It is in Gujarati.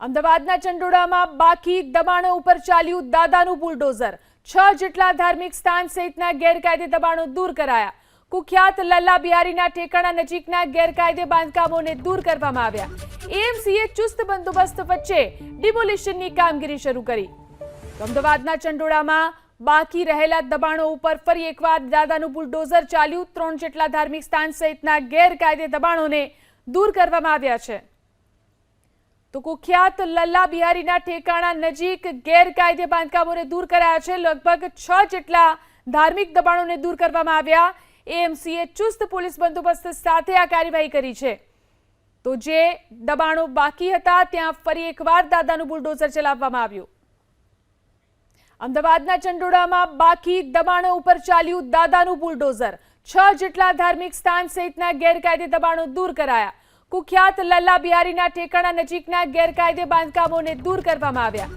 અમદાવાદના ચંડોળામાં બાકી દબાણો ઉપર ચાલ્યું દાદાનું બુલડોઝર 6 જેટલા ધાર્મિક સ્થાન સહિતના ગેરકાયદે દબાણો દૂર કરાયા। કુખ્યાત લલ્લા બિહારીના ઠેકાણા નજીકના ગેરકાયદે બાંધકામોને દૂર કરવામાં આવ્યા। એએમસીએ ચુસ્ત બંદોબસ્ત વચ્ચે ડિમોલિશનની કામગીરી શરૂ કરી। અમદાવાદના ચંડોળામાં બાકી રહેલા દબાણો ઉપર ફરી એકવાર દાદાનું બુલડોઝર ચાલ્યું। 3 જેટલા ધાર્મિક સ્થાન સહિતના ગેરકાયદે દબાણોને દૂર કરવામાં આવ્યા છે। તો કુખ્યાત લલ્લા બિહારીના ઠેકાણા નજીક ગેરકાયદે બાંધકામોને દૂર કરાયા છે। લગભગ 6 જેટલા ધાર્મિક દબાણોને દૂર કરવામાં આવ્યા। એએમસીએ ચુસ્ત પોલીસ બંદોબસ્ત સાથે આ કાર્યવાહી કરી છે। તો જે દબાણો બાકી હતા ત્યાં ફરી એકવાર દાદાનું બુલડોઝર ચલાવવામાં આવ્યું। અમદાવાદના ચંડોળામાં બાકી દબાણો ઉપર ચાલ્યું દાદાનું બુલડોઝર 6 જેટલા ધાર્મિક સ્થાન સહિતના ગેરકાયદે દબાણો દૂર કરાયા। કુખ્યાત લલ્લા બિહારીના ઠેકાણા નજીકના ગેરકાયદે બાંધકામોને દૂર કરવામાં આવ્યા।